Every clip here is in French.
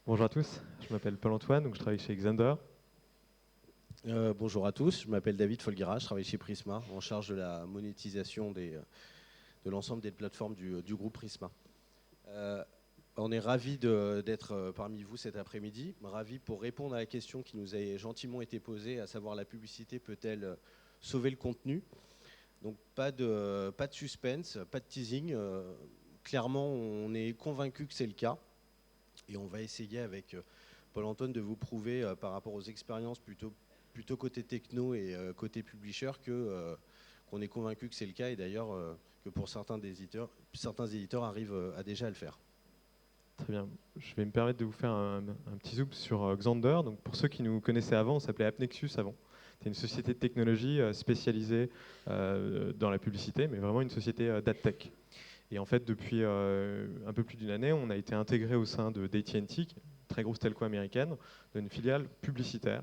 Bonjour à tous, je m'appelle Paul-Antoine, donc je travaille chez Xander. Bonjour à tous, je m'appelle David Folguera, je travaille chez Prisma, en charge de la monétisation de l'ensemble des plateformes du groupe Prisma. On est ravis d'être parmi vous cet après-midi, ravis pour répondre à la question qui nous a gentiment été posée, à savoir la publicité peut-elle sauver le contenu. Donc pas de suspense, pas de teasing, clairement on est convaincu que c'est le cas et on va essayer avec Paul-Antoine de vous prouver par rapport aux expériences plutôt côté techno et côté publisher qu'on est convaincu que c'est le cas et d'ailleurs que pour certains éditeurs arrivent à déjà le faire. Très bien, je vais me permettre de vous faire un petit zoom sur Xander. Donc pour ceux qui nous connaissaient avant, on s'appelait AppNexus avant. C'était une société de technologie spécialisée dans la publicité, mais vraiment une société d'adtech. Et en fait, depuis un peu plus d'une année, on a été intégré au sein d'AT&T, qui est une très grosse telco américaine, d'une filiale publicitaire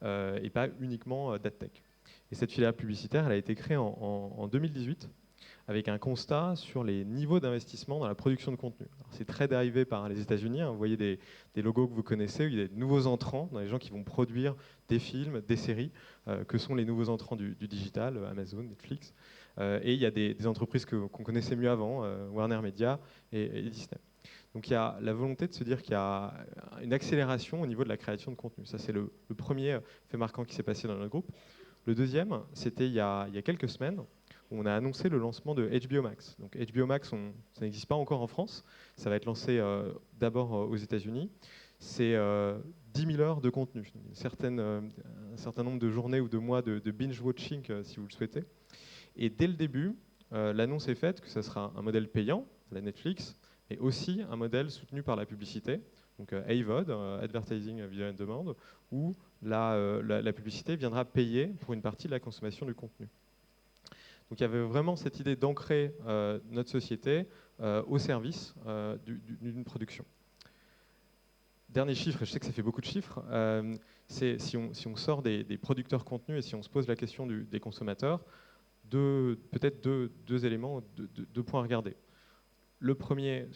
et pas uniquement d'adtech. Et cette filiale publicitaire, elle a été créée en 2018 avec un constat sur les niveaux d'investissement dans la production de contenu. C'est très dérivé par les États-Unis. Hein. Vous voyez des logos que vous connaissez, où il y a des nouveaux entrants, dans les gens qui vont produire des films, des séries, que sont les nouveaux entrants du digital, Amazon, Netflix. Et il y a des entreprises qu'on connaissait mieux avant, Warner Media et Disney. Donc il y a la volonté de se dire qu'il y a une accélération au niveau de la création de contenu. Ça, c'est le premier fait marquant qui s'est passé dans notre groupe. Le deuxième, c'était il y a quelques semaines, où on a annoncé le lancement de HBO Max. Donc HBO Max, ça n'existe pas encore en France. Ça va être lancé d'abord aux États-Unis. C'est 10 000 heures de contenu, un certain nombre de journées ou de mois de binge-watching, si vous le souhaitez. Et dès le début, l'annonce est faite que ça sera un modèle payant, la Netflix, mais aussi un modèle soutenu par la publicité, donc AVOD, Advertising Video on Demand, où la publicité viendra payer pour une partie de la consommation du contenu. Donc il y avait vraiment cette idée d'ancrer notre société au service d'une production. Dernier chiffre, et je sais que ça fait beaucoup de chiffres, c'est si on sort des producteurs contenus et si on se pose la question des consommateurs, peut-être deux éléments, deux points à regarder. Le premier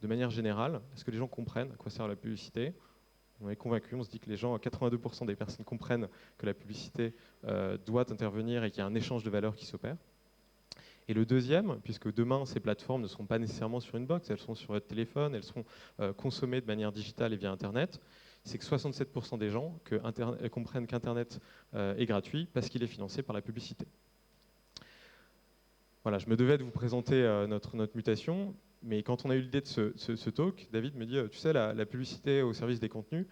de manière générale, est-ce que les gens comprennent à quoi sert la publicité ? On est convaincu, on se dit que 82% des personnes comprennent que la publicité doit intervenir et qu'il y a un échange de valeurs qui s'opère. Et le deuxième, puisque demain ces plateformes ne seront pas nécessairement sur une box, elles seront sur votre téléphone, elles seront consommées de manière digitale et via Internet, c'est que 67% des gens comprennent qu'Internet est gratuit parce qu'il est financé par la publicité. Voilà, je me devais de vous présenter notre mutation, mais quand on a eu l'idée de ce talk, David me dit, tu sais, la publicité au service des contenus,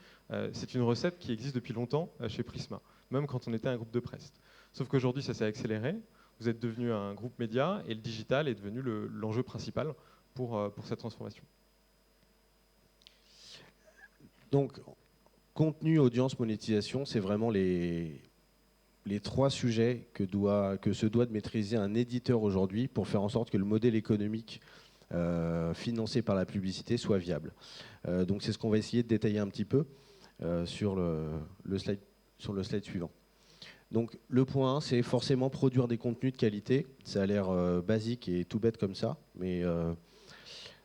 c'est une recette qui existe depuis longtemps chez Prisma, même quand on était un groupe de presse. Sauf qu'aujourd'hui, ça s'est accéléré, vous êtes devenu un groupe média, et le digital est devenu l'enjeu principal pour cette transformation. Donc, contenu, audience, monétisation, c'est vraiment les trois sujets que se doit de maîtriser un éditeur aujourd'hui pour faire en sorte que le modèle économique financé par la publicité soit viable. Donc c'est ce qu'on va essayer de détailler un petit peu sur le slide suivant. Donc le point 1, c'est forcément produire des contenus de qualité. Ça a l'air basique et tout bête comme ça, mais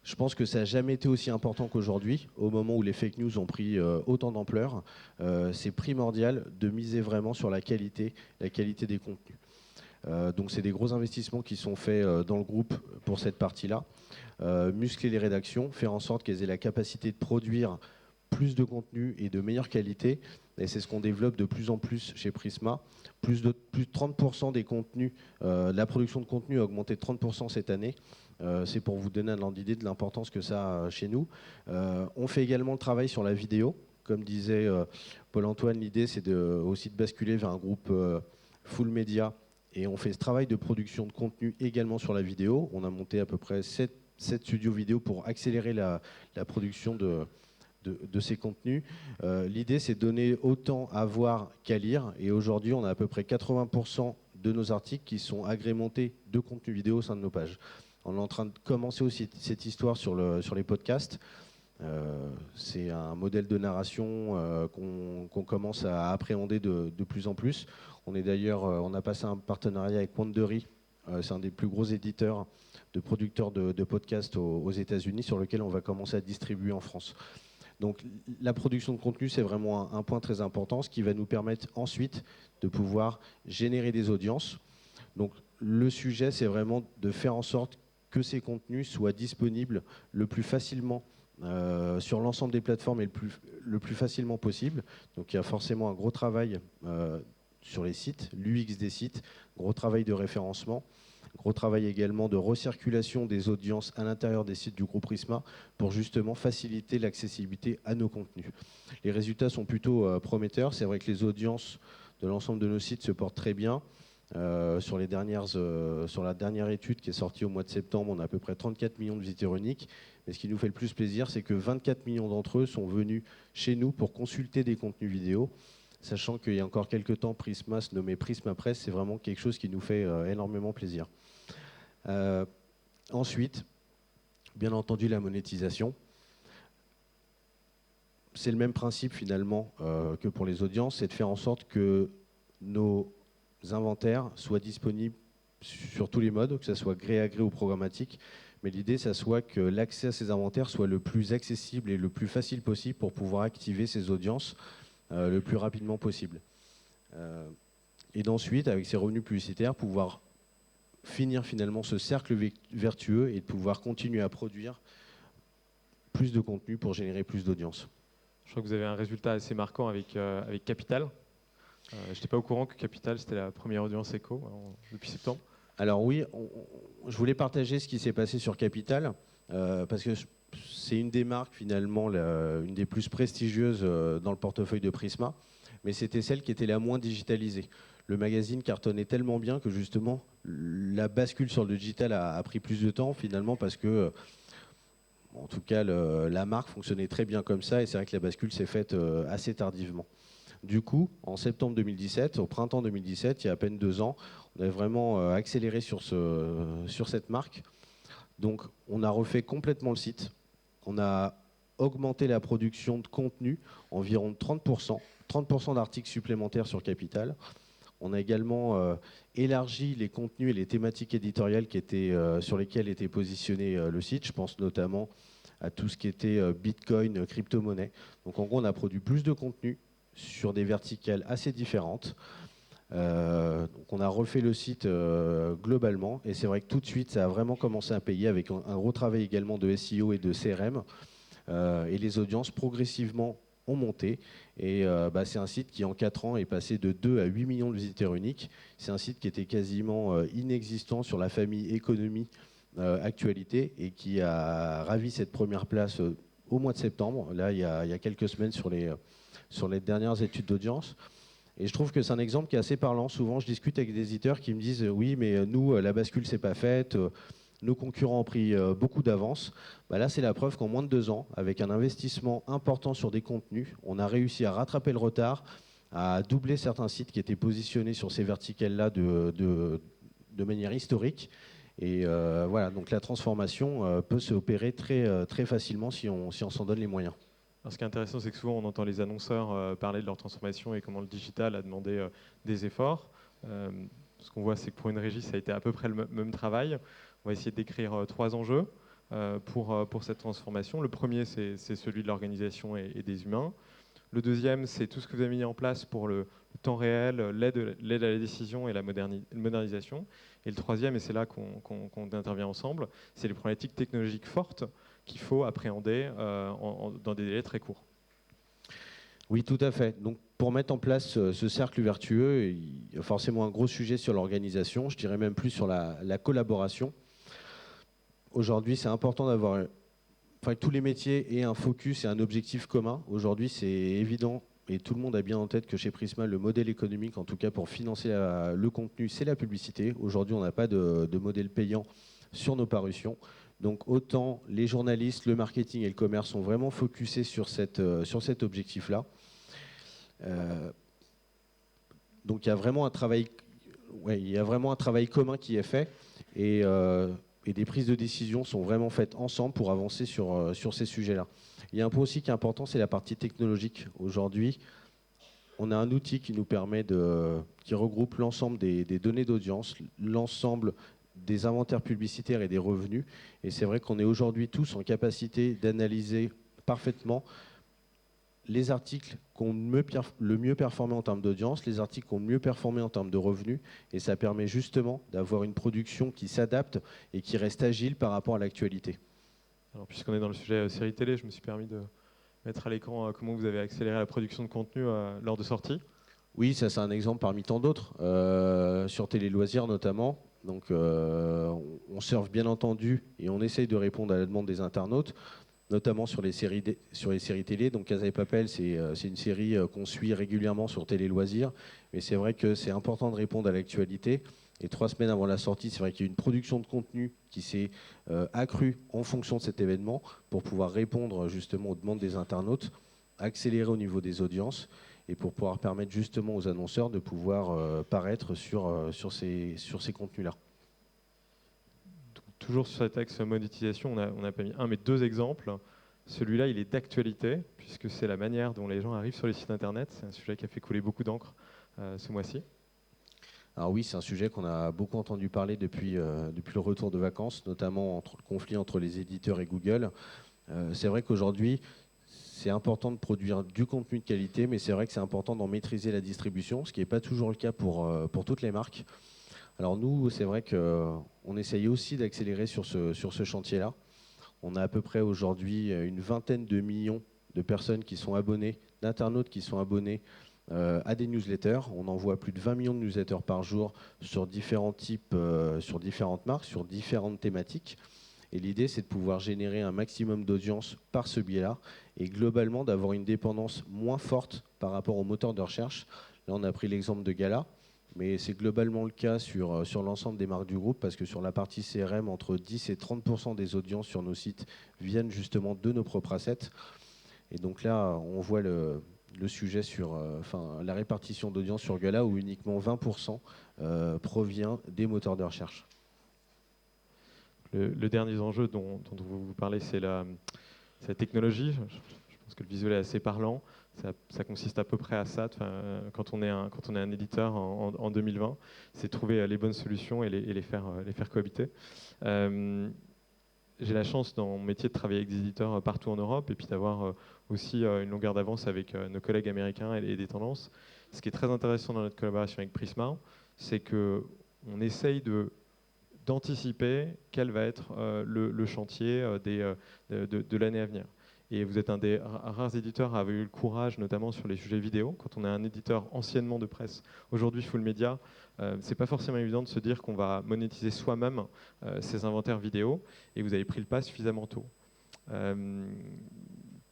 je pense que ça n'a jamais été aussi important qu'aujourd'hui, au moment où les fake news ont pris autant d'ampleur. C'est primordial de miser vraiment sur la qualité des contenus. Donc c'est des gros investissements qui sont faits dans le groupe pour cette partie-là. Muscler les rédactions, faire en sorte qu'elles aient la capacité de produire plus de contenu et de meilleure qualité. Et c'est ce qu'on développe de plus en plus chez Prisma. Plus de 30% des contenus, la production de contenu a augmenté de 30% cette année. C'est pour vous donner un ordre d'idée de l'importance que ça a chez nous. On fait également le travail sur la vidéo. Comme disait Paul-Antoine, l'idée c'est aussi de basculer vers un groupe full média. Et on fait ce travail de production de contenu également sur la vidéo. On a monté à peu près 7 studios vidéo pour accélérer la production de ces contenus. L'idée, c'est de donner autant à voir qu'à lire. Et aujourd'hui, on a à peu près 80% de nos articles qui sont agrémentés de contenu vidéo au sein de nos pages. On est en train de commencer aussi cette histoire sur les podcasts. C'est un modèle de narration qu'on commence à appréhender de plus en plus. On a passé un partenariat avec Wondery. C'est un des plus gros éditeurs de producteurs de podcasts aux États-Unis sur lequel on va commencer à distribuer en France. Donc la production de contenu, c'est vraiment un point très important, ce qui va nous permettre ensuite de pouvoir générer des audiences. Donc le sujet, c'est vraiment de faire en sorte que ces contenus soient disponibles le plus facilement sur l'ensemble des plateformes et le plus facilement possible. Donc il y a forcément un gros travail sur les sites, l'UX des sites, gros travail de référencement, gros travail également de recirculation des audiences à l'intérieur des sites du groupe Prisma pour justement faciliter l'accessibilité à nos contenus. Les résultats sont plutôt prometteurs. C'est vrai que les audiences de l'ensemble de nos sites se portent très bien. Sur la dernière étude qui est sortie au mois de septembre, on a à peu près 34 millions de visiteurs uniques. Mais ce qui nous fait le plus plaisir, c'est que 24 millions d'entre eux sont venus chez nous pour consulter des contenus vidéo. Sachant qu'il y a encore quelques temps, Prisma se nommait Prisma Press, c'est vraiment quelque chose qui nous fait énormément plaisir. Ensuite, bien entendu, la monétisation. C'est le même principe finalement que pour les audiences, c'est de faire en sorte que nos inventaires soient disponibles sur tous les modes, que ce soit gré à gré ou programmatique. Mais l'idée, ça soit que l'accès à ces inventaires soit le plus accessible et le plus facile possible pour pouvoir activer ces audiences le plus rapidement possible. Et d'ensuite, avec ces revenus publicitaires, pouvoir finir finalement ce cercle vertueux et de pouvoir continuer à produire plus de contenu pour générer plus d'audience. Je crois que vous avez un résultat assez marquant avec Capital. Je n'étais pas au courant que Capital, c'était la première audience éco depuis septembre. Alors oui, je voulais partager ce qui s'est passé sur Capital, parce que c'est une des marques finalement, une des plus prestigieuses dans le portefeuille de Prisma, mais c'était celle qui était la moins digitalisée. Le magazine cartonnait tellement bien que justement, la bascule sur le digital a pris plus de temps finalement, parce que en tout cas, la marque fonctionnait très bien comme ça, et c'est vrai que la bascule s'est faite assez tardivement. Du coup, en septembre 2017, au printemps 2017, il y a à peine 2 ans, on a vraiment accéléré sur cette marque. Donc, on a refait complètement le site. On a augmenté la production de contenu environ de 30%, 30% d'articles supplémentaires sur Capital. On a également élargi les contenus et les thématiques éditoriales sur lesquelles était positionné le site. Je pense notamment à tout ce qui était Bitcoin, crypto-monnaie. Donc, en gros, on a produit plus de contenu sur des verticales assez différentes. Donc on a refait le site globalement, et c'est vrai que tout de suite ça a vraiment commencé à payer avec un gros travail également de SEO et de CRM, et les audiences progressivement ont monté, et c'est un site qui en 4 ans est passé de 2 à 8 millions de visiteurs uniques. C'est un site qui était quasiment inexistant sur la famille économie actualité, et qui a ravi cette première place au mois de septembre, là il y a quelques semaines sur les dernières études d'audience. Et je trouve que c'est un exemple qui est assez parlant. Souvent, je discute avec des éditeurs qui me disent oui, mais nous, la bascule, c'est pas faite. Nos concurrents ont pris beaucoup d'avance. Là, c'est la preuve qu'en moins de 2 ans, avec un investissement important sur des contenus, on a réussi à rattraper le retard, à doubler certains sites qui étaient positionnés sur ces verticales-là de manière historique. Et voilà, donc la transformation peut s'opérer très, très facilement si on s'en donne les moyens. Alors, ce qui est intéressant, c'est que souvent on entend les annonceurs parler de leur transformation et comment le digital a demandé des efforts. Ce qu'on voit, c'est que pour une régie, ça a été à peu près le même travail. On va essayer de décrire 3 enjeux pour cette transformation. Le premier, c'est celui de l'organisation et des humains. Le deuxième, c'est tout ce que vous avez mis en place pour le temps réel, l'aide à la décision et la modernisation. Et le troisième, et c'est là qu'on intervient ensemble, c'est les problématiques technologiques fortes qu'il faut appréhender dans des délais très courts. Oui, tout à fait. Donc, pour mettre en place ce cercle vertueux, il y a forcément un gros sujet sur l'organisation, je dirais même plus sur la collaboration. Aujourd'hui, c'est important d'avoir, que tous les métiers aient un focus et un objectif commun. Aujourd'hui, c'est évident, et tout le monde a bien en tête que chez Prisma, le modèle économique, en tout cas pour financer le contenu, c'est la publicité. Aujourd'hui, on n'a pas de modèle payant sur nos parutions. Donc autant les journalistes, le marketing et le commerce sont vraiment focusés sur cet objectif-là. Donc il y a vraiment un travail commun qui est fait, et des prises de décision sont vraiment faites ensemble pour avancer sur ces sujets-là. Il y a un point aussi qui est important, c'est la partie technologique. Aujourd'hui, on a un outil qui nous permet qui regroupe l'ensemble des données d'audience, l'ensemble des inventaires publicitaires et des revenus. Et c'est vrai qu'on est aujourd'hui tous en capacité d'analyser parfaitement les articles qui ont le mieux performé en termes d'audience, les articles qui ont le mieux performé en termes de revenus, et ça permet justement d'avoir une production qui s'adapte et qui reste agile par rapport à l'actualité. Alors, puisqu'on est dans le sujet série télé, je me suis permis de mettre à l'écran comment vous avez accéléré la production de contenu lors de sorties. Oui, ça c'est un exemple parmi tant d'autres, sur Télé Loisirs notamment. Donc on surfe bien entendu et on essaye de répondre à la demande des internautes, notamment sur les séries télé. Donc Casa de Papel, c'est une série qu'on suit régulièrement sur Télé Loisirs, mais c'est vrai que c'est important de répondre à l'actualité. Et 3 semaines avant la sortie, c'est vrai qu'il y a eu une production de contenu qui s'est accrue en fonction de cet événement pour pouvoir répondre justement aux demandes des internautes, accélérer au niveau des audiences et pour pouvoir permettre justement aux annonceurs de pouvoir paraître sur ces contenus-là. Toujours sur cet axe monétisation, on n'a pas mis un mais deux exemples. Celui-là, il est d'actualité, puisque c'est la manière dont les gens arrivent sur les sites internet. C'est un sujet qui a fait couler beaucoup d'encre ce mois-ci. Alors oui, c'est un sujet qu'on a beaucoup entendu parler depuis le retour de vacances, notamment entre le conflit entre les éditeurs et Google. C'est vrai qu'aujourd'hui, c'est important de produire du contenu de qualité, mais c'est vrai que c'est important d'en maîtriser la distribution, ce qui n'est pas toujours le cas pour toutes les marques. Alors nous, c'est vrai qu'on essaye aussi d'accélérer sur ce chantier-là. On a à peu près aujourd'hui une vingtaine de millions de personnes qui sont abonnées, d'internautes qui sont abonnés à des newsletters. On envoie plus de 20 millions de newsletters par jour sur différents types, sur différentes marques, sur différentes thématiques. Et l'idée, c'est de pouvoir générer un maximum d'audience par ce biais-là et globalement d'avoir une dépendance moins forte par rapport aux moteurs de recherche. Là, on a pris l'exemple de Gala, mais c'est globalement le cas sur l'ensemble des marques du groupe parce que sur la partie CRM, entre 10 et 30% des audiences sur nos sites viennent justement de nos propres assets. Et donc là, on voit le sujet sur la répartition d'audience sur Gala où uniquement 20% provient des moteurs de recherche. Le dernier enjeu dont vous parlez, c'est la technologie. Je pense que le visuel est assez parlant. Ça consiste à peu près à ça. Quand on est un éditeur en 2020, c'est trouver les bonnes solutions et les faire cohabiter. J'ai la chance dans mon métier de travailler avec des éditeurs partout en Europe et puis d'avoir aussi une longueur d'avance avec nos collègues américains et des tendances. Ce qui est très intéressant dans notre collaboration avec Prisma, c'est qu'on essaye d'anticiper quel va être le chantier de l'année à venir. Et vous êtes un des rares éditeurs à avoir eu le courage, notamment sur les sujets vidéo. Quand on est un éditeur anciennement de presse, aujourd'hui full média, c'est pas forcément évident de se dire qu'on va monétiser soi-même ces inventaires vidéo. Et vous avez pris le pas suffisamment tôt.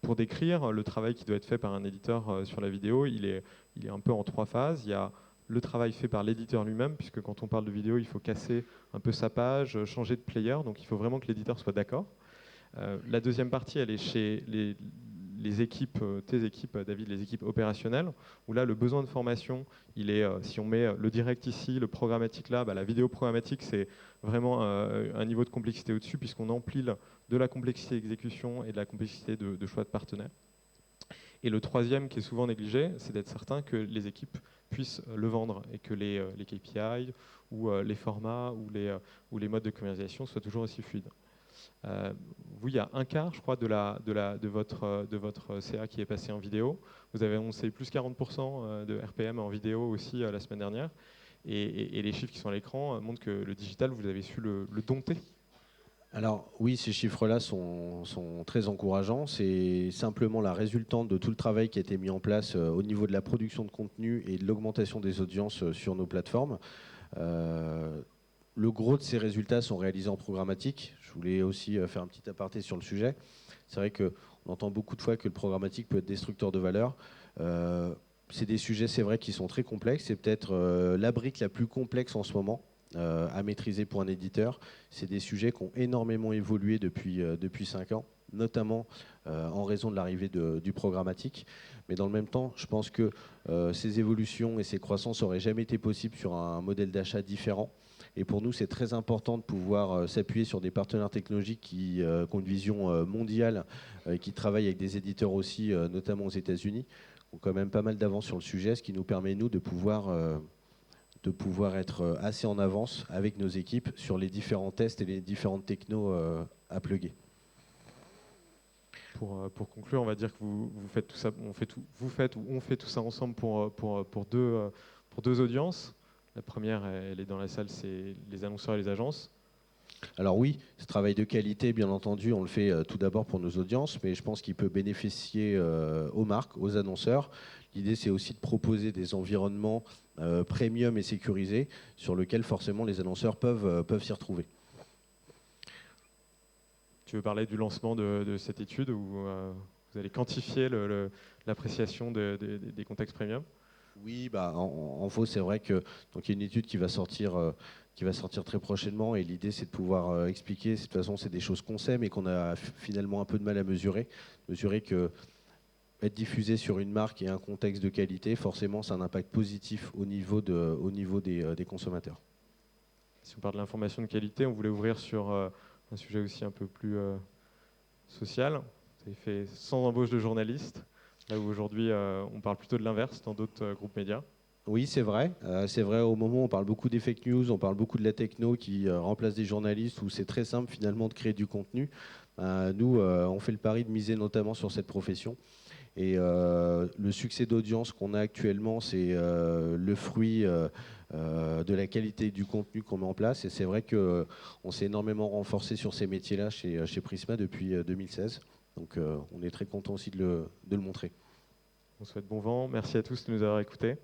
Pour décrire le travail qui doit être fait par un éditeur sur la vidéo, il est un peu en 3 phases. Il y a le travail fait par l'éditeur lui-même, puisque quand on parle de vidéo, il faut casser un peu sa page, changer de player, donc il faut vraiment que l'éditeur soit d'accord. La deuxième partie, elle est chez les équipes, tes équipes, David, les équipes opérationnelles, où là, le besoin de formation, il est, si on met le direct ici, le programmatique là, la vidéo programmatique, c'est vraiment un niveau de complexité au-dessus, puisqu'on empile de la complexité d'exécution et de la complexité de choix de partenaires. Et le troisième, qui est souvent négligé, c'est d'être certain que les équipes puissent le vendre et que les KPI ou les formats ou les modes de commercialisation soient toujours aussi fluides. Vous, il y a un quart, je crois, de votre CA qui est passé en vidéo. Vous avez annoncé plus 40% de RPM en vidéo aussi la semaine dernière. Et les chiffres qui sont à l'écran montrent que le digital, vous avez su le dompter. Alors oui, ces chiffres-là sont très encourageants. C'est simplement la résultante de tout le travail qui a été mis en place au niveau de la production de contenu et de l'augmentation des audiences sur nos plateformes. Le gros de ces résultats sont réalisés en programmatique. Je voulais aussi faire un petit aparté sur le sujet. C'est vrai qu'on entend beaucoup de fois que le programmatique peut être destructeur de valeur. C'est des sujets, c'est vrai, qui sont très complexes. C'est peut-être la brique la plus complexe en ce moment à maîtriser pour un éditeur. C'est des sujets qui ont énormément évolué depuis 5 ans, notamment en raison de l'arrivée du programmatique. Mais dans le même temps, je pense que ces évolutions et ces croissances n'auraient jamais été possibles sur un modèle d'achat différent. Et pour nous, c'est très important de pouvoir s'appuyer sur des partenaires technologiques qui ont une vision mondiale et qui travaillent avec des éditeurs aussi, notamment aux États-Unis, qui ont quand même pas mal d'avance sur le sujet, ce qui nous permet, nous, de pouvoir être assez en avance avec nos équipes sur les différents tests et les différentes technos à plugger. Pour conclure, on va dire que vous faites tout ça, vous faites ou on fait tout ça ensemble pour deux audiences. La première, elle est dans la salle, c'est les annonceurs et les agences. Alors oui, ce travail de qualité, bien entendu, on le fait tout d'abord pour nos audiences, mais je pense qu'il peut bénéficier aux marques, aux annonceurs. L'idée, c'est aussi de proposer des environnements premium et sécurisés sur lesquels forcément les annonceurs peuvent s'y retrouver. Tu veux parler du lancement de cette étude où vous allez quantifier l'appréciation des contextes premium? Oui, bah, en faux, c'est vrai que donc il y a une étude qui va sortir très prochainement, et l'idée, c'est de pouvoir expliquer. De toute façon, c'est des choses qu'on sait, mais qu'on a finalement un peu de mal à mesurer. Mesurer que être diffusé sur une marque et un contexte de qualité, forcément, c'est un impact positif au niveau des consommateurs. Si on parle de l'information de qualité, on voulait ouvrir sur un sujet aussi un peu plus social. Vous avez fait sans embauche de journalistes, là où aujourd'hui on parle plutôt de l'inverse dans d'autres groupes médias. Oui, c'est vrai. C'est vrai, au moment où on parle beaucoup des fake news, on parle beaucoup de la techno qui remplace des journalistes, où c'est très simple finalement de créer du contenu. Nous, on fait le pari de miser notamment sur cette profession. Et le succès d'audience qu'on a actuellement, c'est le fruit de la qualité du contenu qu'on met en place. Et c'est vrai qu'on s'est énormément renforcé sur ces métiers-là chez Prisma depuis 2016. Donc on est très content aussi de le montrer. On souhaite bon vent. Merci à tous de nous avoir écoutés.